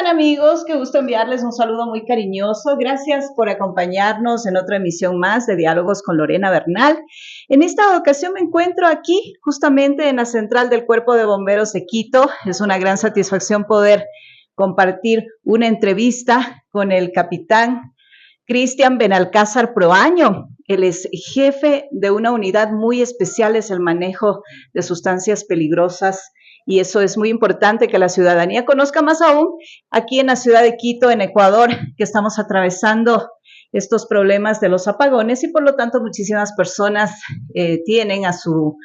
amigos? Qué gusto enviarles un saludo muy cariñoso. Gracias por acompañarnos en otra emisión más de Diálogos con Lorena Bernal. En esta ocasión me encuentro aquí, justamente en la central del Cuerpo de Bomberos de Quito. Es una gran satisfacción poder compartir una entrevista con el capitán Cristian Benalcázar Proaño. Él es jefe de una unidad muy especial, es el manejo de sustancias peligrosas, y eso es muy importante que la ciudadanía conozca, más aún aquí en la ciudad de Quito, en Ecuador, que estamos atravesando estos problemas de los apagones y por lo tanto muchísimas personas tienen a su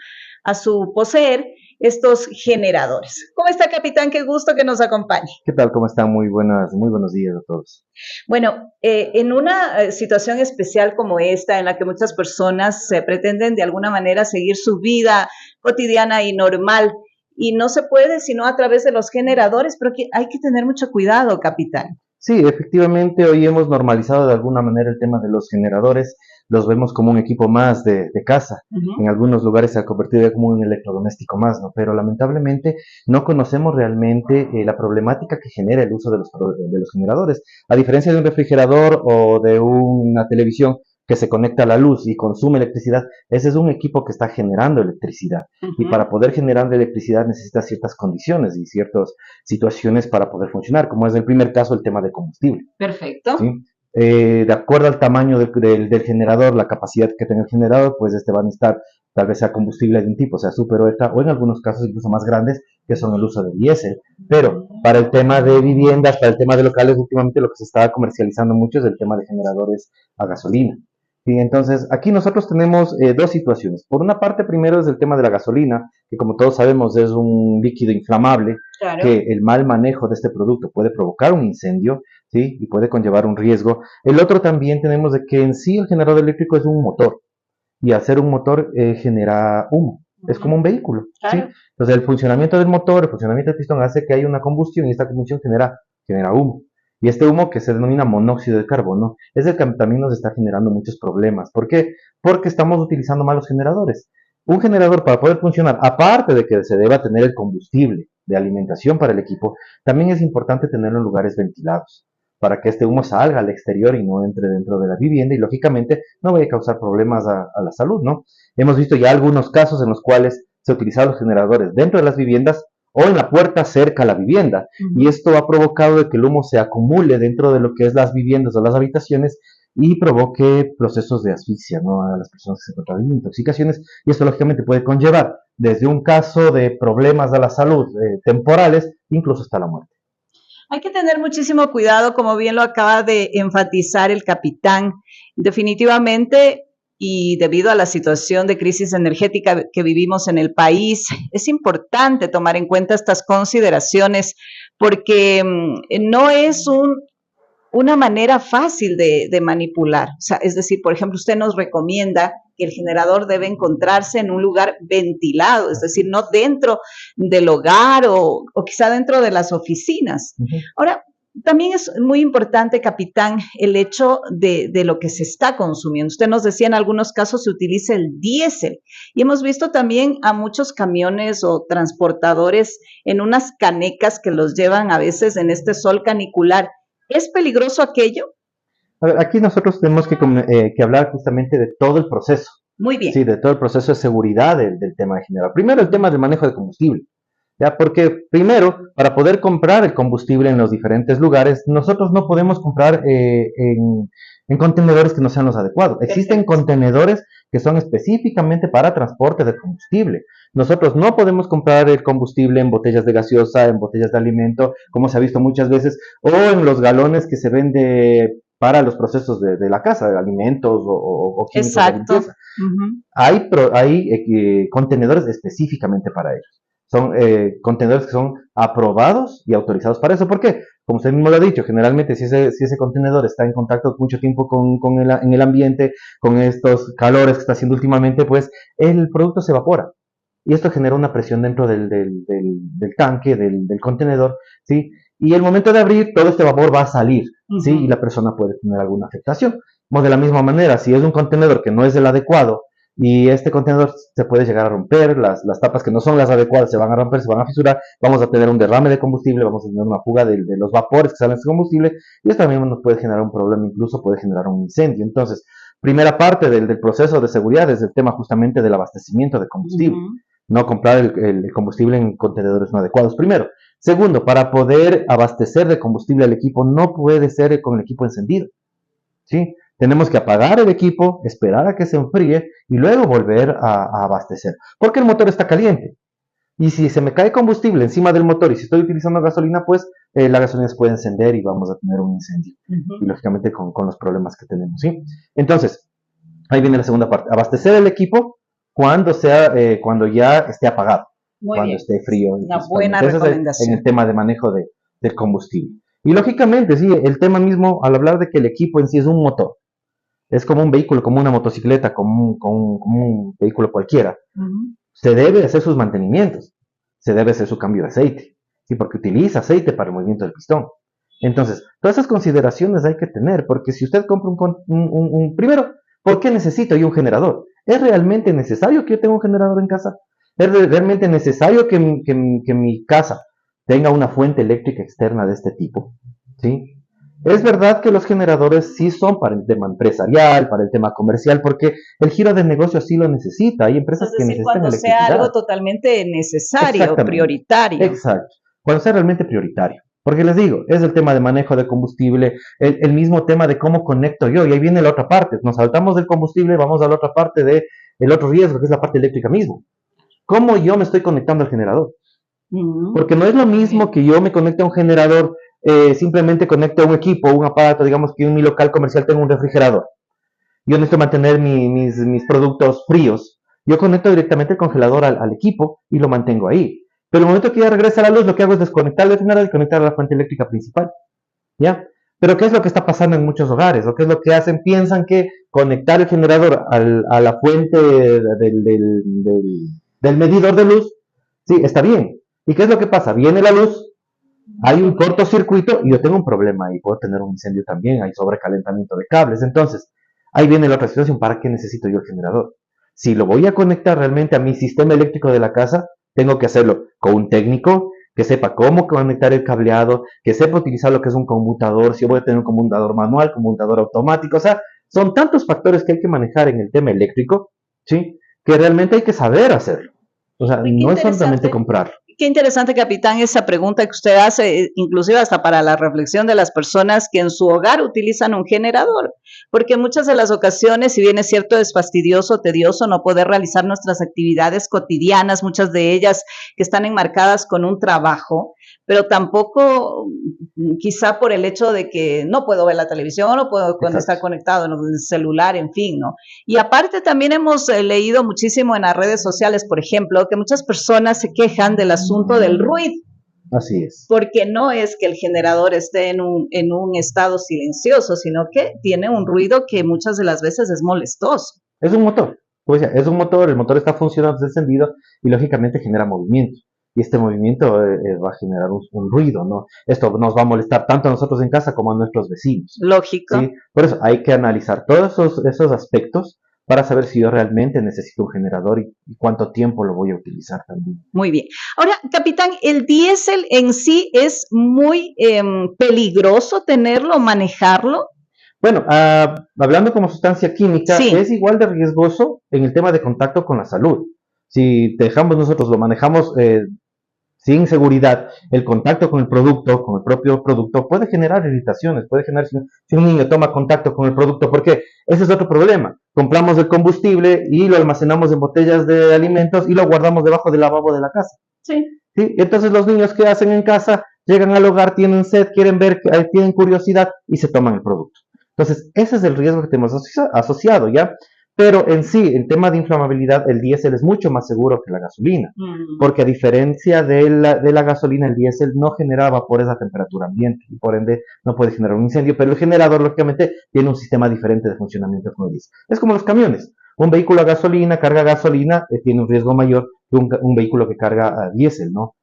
poseer estos generadores. ¿Cómo está, capitán? Qué gusto que nos acompañe. ¿Qué tal? ¿Cómo están? Muy buenos días a todos. Bueno, en una situación especial como esta, en la que muchas personas pretenden de alguna manera seguir su vida cotidiana y normal, y no se puede sino a través de los generadores, pero hay que tener mucho cuidado, capitán. Sí, efectivamente, hoy hemos normalizado de alguna manera el tema de los generadores, los vemos como un equipo más de casa. En algunos lugares se ha convertido ya como un electrodoméstico más, ¿no? Pero lamentablemente no conocemos realmente la problemática que genera el uso de los generadores. A diferencia de un refrigerador o de una televisión que se conecta a la luz y consume electricidad, ese es un equipo que está generando electricidad. Y para poder generar electricidad necesita ciertas condiciones y ciertas situaciones para poder funcionar, como es en el primer caso el tema de combustible. Perfecto. ¿Sí? De acuerdo al tamaño del generador, la capacidad que tenga el generador, pues va a necesitar tal vez sea combustible de un tipo, sea super o ETA, o en algunos casos incluso más grandes, que son el uso de diésel. Pero para el tema de viviendas, para el tema de locales, últimamente lo que se está comercializando mucho es el tema de generadores a gasolina. Y entonces aquí nosotros tenemos dos situaciones. Por una parte, primero es el tema de la gasolina, que como todos sabemos es un líquido inflamable, claro, que el mal manejo de este producto puede provocar un incendio, ¿sí? Y puede conllevar un riesgo. El otro también tenemos de que en sí el generador eléctrico es un motor, y al ser un motor genera humo. Es como un vehículo, claro, ¿sí? Entonces el funcionamiento del motor, el funcionamiento del pistón hace que haya una combustión, y esta combustión genera humo. Y este humo, que se denomina monóxido de carbono, es el que también nos está generando muchos problemas. ¿Por qué? Porque estamos utilizando malos generadores. Un generador, para poder funcionar, aparte de que se deba tener el combustible de alimentación para el equipo, también es importante tenerlo en lugares ventilados, para que este humo salga al exterior y no entre dentro de la vivienda, y lógicamente no vaya a causar problemas a la salud, ¿no? Hemos visto ya algunos casos en los cuales se utilizan los generadores dentro de las viviendas o en la puerta cerca a la vivienda, y esto ha provocado de que el humo se acumule dentro de lo que es las viviendas o las habitaciones y provoque procesos de asfixia, ¿no?, a las personas que se encuentran en intoxicaciones, y esto lógicamente puede conllevar desde un caso de problemas a la salud temporales, incluso hasta la muerte. Hay que tener muchísimo cuidado, como bien lo acaba de enfatizar el capitán. Definitivamente, y debido a la situación de crisis energética que vivimos en el país, es importante tomar en cuenta estas consideraciones, porque no es una manera fácil de manipular. O sea, es decir, por ejemplo, usted nos recomienda que el generador debe encontrarse en un lugar ventilado, es decir, no dentro del hogar o quizá dentro de las oficinas. Ahora, también es muy importante, capitán, el hecho de lo que se está consumiendo. Usted nos decía, en algunos casos se utiliza el diésel, y hemos visto también a muchos camiones o transportadores en unas canecas que los llevan a veces en este sol canicular. ¿Es peligroso aquello? A ver, aquí nosotros tenemos que hablar justamente de todo el proceso. Muy bien. Sí, de todo el proceso de seguridad del tema de generador. Primero, el tema del manejo de combustible. ¿Ya? Porque primero, para poder comprar el combustible en los diferentes lugares, nosotros no podemos comprar en contenedores que no sean los adecuados. Existen contenedores que son específicamente para transporte de combustible. Nosotros no podemos comprar el combustible en botellas de gaseosa, en botellas de alimento, como se ha visto muchas veces, o en los galones que se vende para los procesos de la casa, de alimentos o químicos. Exacto. De limpieza. Hay contenedores específicamente para ellos. Son contenedores que son aprobados y autorizados para eso. ¿Por qué? Como usted mismo lo ha dicho, generalmente si ese contenedor está en contacto mucho tiempo en el ambiente, con estos calores que está haciendo últimamente, pues el producto se evapora. Y esto genera una presión dentro del tanque, del contenedor, ¿sí? Y el momento de abrir, todo este vapor va a salir, ¿sí? Y la persona puede tener alguna afectación. De la misma manera, si es un contenedor que no es el adecuado, y este contenedor se puede llegar a romper, las tapas que no son las adecuadas se van a romper, se van a fisurar, vamos a tener un derrame de combustible, vamos a tener una fuga de los vapores que salen de ese combustible, y esto también nos puede generar un problema, incluso puede generar un incendio. Entonces, primera parte del proceso de seguridad es el tema justamente del abastecimiento de combustible. No comprar el combustible en contenedores no adecuados, primero. Segundo, para poder abastecer de combustible al equipo, no puede ser con el equipo encendido, ¿sí? Tenemos que apagar el equipo, esperar a que se enfríe y luego volver a abastecer, porque el motor está caliente. Y si se me cae combustible encima del motor y si estoy utilizando gasolina, pues la gasolina se puede encender y vamos a tener un incendio. Y lógicamente con los problemas que tenemos, ¿sí? Entonces, ahí viene la segunda parte. Abastecer el equipo cuando ya esté apagado, cuando esté frío. Una buena recomendación. En el tema de manejo del combustible. Y lógicamente, sí, el tema mismo, al hablar de que el equipo en sí es un motor, es como un vehículo, como una motocicleta, como un vehículo cualquiera. Se debe hacer sus mantenimientos, se debe hacer su cambio de aceite, ¿sí? Porque utiliza aceite para el movimiento del pistón. Entonces, todas esas consideraciones hay que tener, porque si usted compra primero, ¿por qué necesito yo un generador? ¿Es realmente necesario que yo tenga un generador en casa? ¿Es realmente necesario que mi casa tenga una fuente eléctrica externa de este tipo? ¿Sí? Es verdad que los generadores sí son para el tema empresarial, para el tema comercial, porque el giro de negocio así lo necesita. Hay empresas que necesitan cuando electricidad. sea algo totalmente necesario, prioritario. Exacto, cuando sea realmente prioritario. Porque les digo, es el tema de manejo de combustible, el mismo tema de cómo conecto yo, y ahí viene la otra parte. Nos saltamos del combustible, vamos a la otra parte del otro riesgo, que es la parte eléctrica mismo. ¿Cómo yo me estoy conectando al generador? Porque no es lo mismo que yo me conecte a un generador, simplemente conecte a un equipo, un aparato, digamos que en mi local comercial tengo un refrigerador. Yo necesito mantener mis productos fríos. Yo conecto directamente el congelador al equipo y lo mantengo ahí. Pero el momento que ya regresa la luz, lo que hago es desconectar el generador y conectar a la fuente eléctrica principal. ¿Ya? Pero ¿qué es lo que está pasando en muchos hogares? ¿O qué es lo que hacen? Piensan que conectar el generador a la fuente del medidor de luz, sí, está bien. ¿Y qué es lo que pasa? Viene la luz, hay un cortocircuito y yo tengo un problema ahí. Puedo tener un incendio también, hay sobrecalentamiento de cables. Entonces, ahí viene la otra situación. ¿Para qué necesito yo el generador? Si lo voy a conectar realmente a mi sistema eléctrico de la casa, tengo que hacerlo con un técnico que sepa cómo conectar el cableado, que sepa utilizar lo que es un conmutador, si voy a tener un conmutador manual, conmutador automático. O sea, son tantos factores que hay que manejar en el tema eléctrico, ¿sí? Que realmente hay que saber hacerlo. O sea, no es solamente comprarlo. Qué interesante, capitán, esa pregunta que usted hace, inclusive hasta para la reflexión de las personas que en su hogar utilizan un generador, porque en muchas de las ocasiones, si bien es cierto, es fastidioso, tedioso no poder realizar nuestras actividades cotidianas, muchas de ellas que están enmarcadas con un trabajo, pero tampoco quizá por el hecho de que no puedo ver la televisión, no puedo estar conectado en el celular, en fin, ¿no? Y aparte también hemos leído muchísimo en las redes sociales, por ejemplo, que muchas personas se quejan del asunto del ruido. Así es. Porque no es que el generador esté en un estado silencioso, sino que tiene un ruido que muchas de las veces es molestoso. Es un motor, pues ya, es un motor, el motor está funcionando, está encendido y lógicamente genera movimiento. Y este movimiento va a generar un ruido, ¿no? Esto nos va a molestar tanto a nosotros en casa como a nuestros vecinos. Lógico. ¿Sí? Por eso hay que analizar todos esos aspectos para saber si yo realmente necesito un generador y cuánto tiempo lo voy a utilizar también. Muy bien. Ahora, capitán, ¿el diésel en sí es muy peligroso tenerlo, manejarlo? Bueno, hablando como sustancia química, sí, es igual de riesgoso en el tema de contacto con la salud. Si nosotros lo manejamos sin seguridad, el contacto con el propio producto, puede generar irritaciones, puede generar si un niño toma contacto con el producto, porque ese es otro problema. Compramos el combustible y lo almacenamos en botellas de alimentos y lo guardamos debajo del lavabo de la casa. Sí. ¿Sí? Entonces los niños, ¿qué hacen en casa? Llegan al hogar, tienen sed, quieren ver, tienen curiosidad y se toman el producto. Entonces, ese es el riesgo que tenemos asociado, ¿ya? Pero en sí, en tema de inflamabilidad, el diésel es mucho más seguro que la gasolina, porque a diferencia de la gasolina, el diésel no genera vapores a temperatura ambiente y por ende no puede generar un incendio, pero el generador, lógicamente, tiene un sistema diferente de funcionamiento con el diésel. Es como los camiones. Un vehículo a gasolina, carga gasolina, tiene un riesgo mayor que un vehículo que carga diésel, ¿no?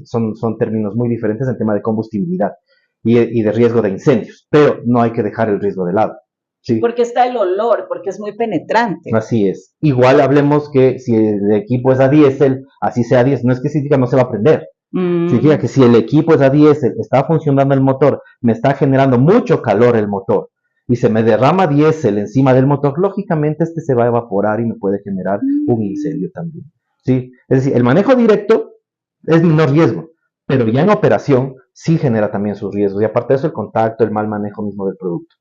Son términos muy diferentes en tema de combustibilidad y de riesgo de incendios, pero no hay que dejar el riesgo de lado. Sí. Porque está el olor, porque es muy penetrante. Así es. Igual hablemos que si el equipo es a diésel, así sea diésel, no es que significa no se va a prender. Significa que si el equipo es a diésel, está funcionando el motor, me está generando mucho calor el motor, y se me derrama diésel encima del motor, lógicamente este se va a evaporar y me puede generar un incendio también. ¿Sí? Es decir, el manejo directo es menor riesgo, pero ya en operación sí genera también sus riesgos, y aparte de eso el contacto, el mal manejo mismo del producto.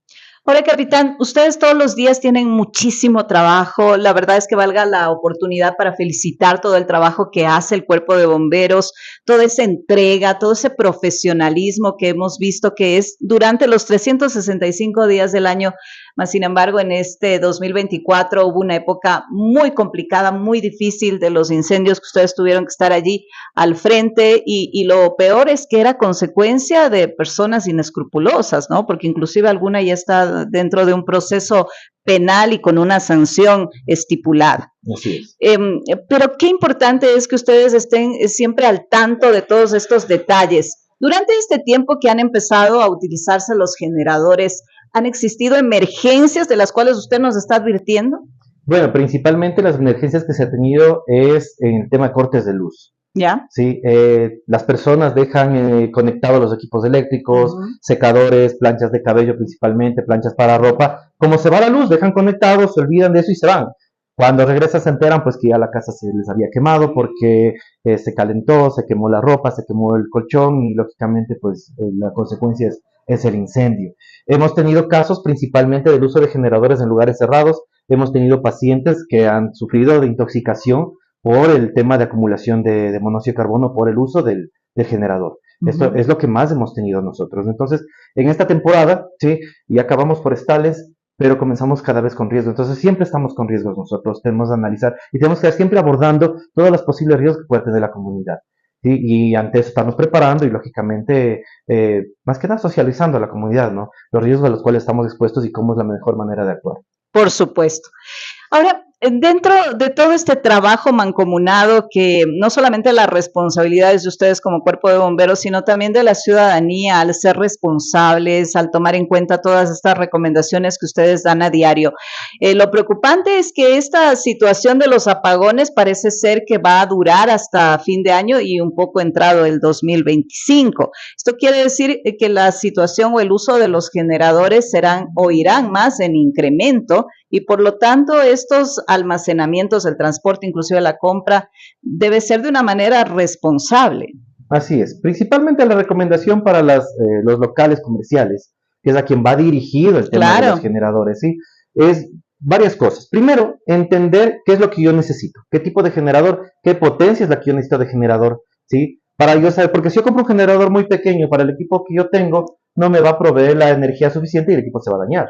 Ahora, capitán, ustedes todos los días tienen muchísimo trabajo. La verdad es que valga la oportunidad para felicitar todo el trabajo que hace el cuerpo de bomberos, toda esa entrega, todo ese profesionalismo que hemos visto que es durante los 365 días del año. Mas, sin embargo, en este 2024 hubo una época muy complicada, muy difícil de los incendios que ustedes tuvieron que estar allí al frente y lo peor es que era consecuencia de personas inescrupulosas, ¿no? Porque inclusive alguna ya está dentro de un proceso penal y con una sanción estipulada. Así es. Pero qué importante es que ustedes estén siempre al tanto de todos estos detalles. Durante este tiempo que han empezado a utilizarse los generadores, ¿han existido emergencias de las cuales usted nos está advirtiendo? Bueno, principalmente las emergencias que se ha tenido es en el tema de cortes de luz. ¿Ya? Sí, las personas dejan conectados los equipos eléctricos, secadores, planchas de cabello principalmente, planchas para ropa. Como se va la luz, dejan conectados, se olvidan de eso y se van. Cuando regresan se enteran pues que ya la casa se les había quemado porque se calentó, se quemó la ropa, se quemó el colchón y lógicamente pues la consecuencia es el incendio. Hemos tenido casos principalmente del uso de generadores en lugares cerrados. Hemos tenido pacientes que han sufrido de intoxicación por el tema de acumulación de monóxido de carbono por el uso del generador. Esto es lo que más hemos tenido nosotros. Entonces, en esta temporada, sí, y acabamos forestales, pero comenzamos cada vez con riesgo. Entonces, siempre estamos con riesgos nosotros. Tenemos que analizar y tenemos que estar siempre abordando todos los posibles riesgos que puede tener la comunidad. ¿Sí? Y ante eso estamos preparando y, lógicamente, más que nada socializando a la comunidad, ¿no? Los riesgos a los cuales estamos expuestos y cómo es la mejor manera de actuar. Por supuesto. Ahora, dentro de todo este trabajo mancomunado, que no solamente las responsabilidades de ustedes como cuerpo de bomberos, sino también de la ciudadanía, al ser responsables, al tomar en cuenta todas estas recomendaciones que ustedes dan a diario, lo preocupante es que esta situación de los apagones parece ser que va a durar hasta fin de año y un poco entrado el 2025. Esto quiere decir que la situación o el uso de los generadores serán o irán más en incremento y por lo tanto estos almacenamientos, el transporte, inclusive la compra, debe ser de una manera responsable. Así es, principalmente la recomendación para los locales comerciales, que es a quien va dirigido el tema de los generadores, ¿sí? Es varias cosas. Primero, entender qué es lo que yo necesito, qué tipo de generador, qué potencia es la que yo necesito de generador, ¿sí? Para yo saber, porque si yo compro un generador muy pequeño para el equipo que yo tengo, no me va a proveer la energía suficiente y el equipo se va a dañar,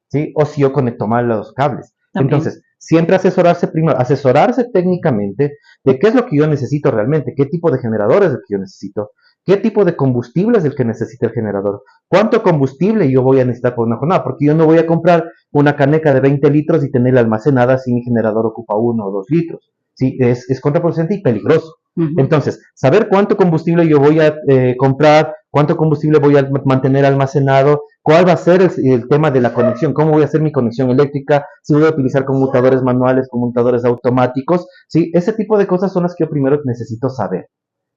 ¿sí? O si yo conecto mal los cables. También. Entonces, siempre asesorarse primero, asesorarse técnicamente de qué es lo que yo necesito realmente, qué tipo de generador es el que yo necesito, qué tipo de combustible es el que necesita el generador, cuánto combustible yo voy a necesitar por una jornada, porque yo no voy a comprar una caneca de 20 litros y tenerla almacenada si mi generador ocupa 1 o 2 litros. ¿Sí? Es contraproducente y peligroso. Entonces, saber cuánto combustible yo voy a comprar, cuánto combustible voy a mantener almacenado, cuál va a ser el tema de la conexión, cómo voy a hacer mi conexión eléctrica, si voy a utilizar conmutadores manuales, conmutadores automáticos, ¿sí? Ese tipo de cosas son las que yo primero necesito saber,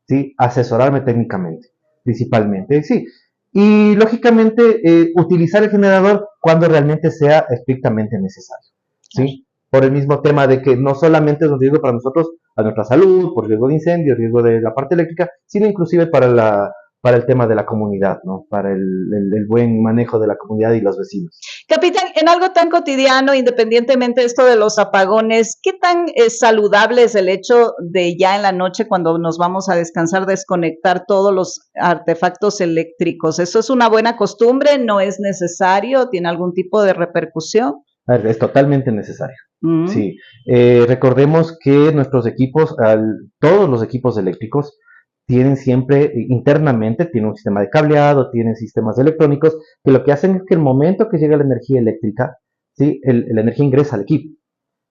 ¿sí? Asesorarme técnicamente, principalmente, ¿sí? Y, lógicamente, utilizar el generador cuando realmente sea estrictamente necesario, ¿sí? Por el mismo tema de que no solamente es un riesgo para nosotros, a nuestra salud, por riesgo de incendio, riesgo de la parte eléctrica, sino inclusive para el tema de la comunidad, ¿no? Para el buen manejo de la comunidad y los vecinos. Capitán, en algo tan cotidiano, independientemente de esto de los apagones, ¿qué tan saludable es el hecho de ya en la noche, cuando nos vamos a descansar, desconectar todos los artefactos eléctricos? ¿Eso es una buena costumbre? ¿No es necesario? ¿Tiene algún tipo de repercusión? A ver, es totalmente necesario. Sí. Recordemos que nuestros equipos, todos los equipos eléctricos, tienen siempre internamente, tienen un sistema de cableado, tienen sistemas electrónicos, que lo que hacen es que el momento que llega la energía eléctrica, ¿sí? La energía ingresa al equipo.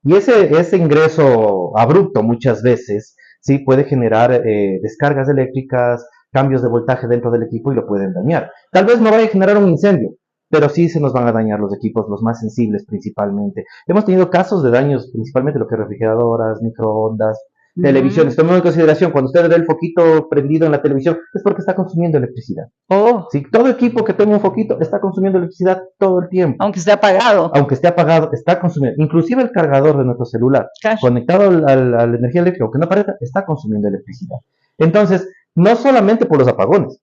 Y ese ingreso abrupto muchas veces, ¿sí? Puede generar descargas eléctricas, cambios de voltaje dentro del equipo y lo pueden dañar. Tal vez no vaya a generar un incendio, pero sí se nos van a dañar los equipos, los más sensibles principalmente. Hemos tenido casos de daños, principalmente lo que es refrigeradoras, microondas, televisiones. Tomemos en consideración, cuando usted ve el foquito prendido en la televisión, es porque está consumiendo electricidad. Oh, Si todo equipo que tenga un foquito está consumiendo electricidad todo el tiempo. aunque esté apagado. Aunque esté apagado, está consumiendo. Inclusive el cargador de nuestro celular, Claro. conectado a la energía eléctrica, aunque no aparezca, está consumiendo electricidad. Entonces, no solamente por los apagones,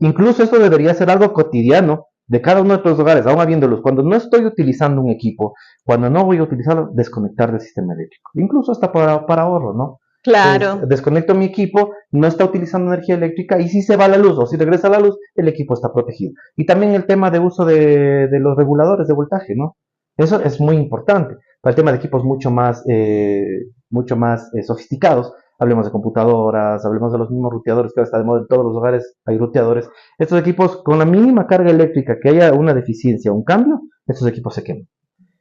incluso esto debería ser algo cotidiano de cada uno de nuestros hogares, aún habiendo luz. Cuando no estoy utilizando un equipo, cuando no voy a utilizarlo, desconectar del sistema eléctrico. Incluso hasta para ahorro, ¿no? Claro. Desconecto mi equipo, no está utilizando energía eléctrica y si se va la luz o si regresa la luz, el equipo está protegido. Y también el tema de uso de los reguladores de voltaje, ¿no? Eso es muy importante. Para el tema de equipos mucho más sofisticados, hablemos de computadoras, hablemos de los mismos ruteadores que ahora está de moda en todos los hogares, hay ruteadores. Estos equipos, con la mínima carga eléctrica, que haya una deficiencia o un cambio, estos equipos se queman.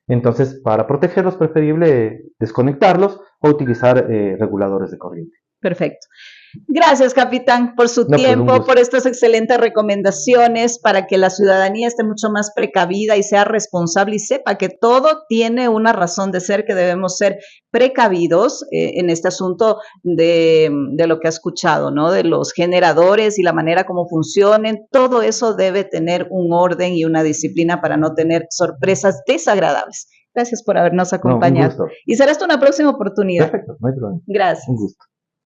Entonces, para protegerlos, preferible desconectarlos o utilizar reguladores de corriente. Perfecto. Gracias, capitán, por su tiempo, por estas excelentes recomendaciones para que la ciudadanía esté mucho más precavida y sea responsable y sepa que todo tiene una razón de ser, que debemos ser precavidos en este asunto de lo que ha escuchado, ¿no? De los generadores y la manera como funcionen. Todo eso debe tener un orden y una disciplina para no tener sorpresas desagradables. Gracias por habernos acompañado. Un gusto. Y será hasta una próxima oportunidad. Perfecto, no hay problema. Gracias. Un gusto.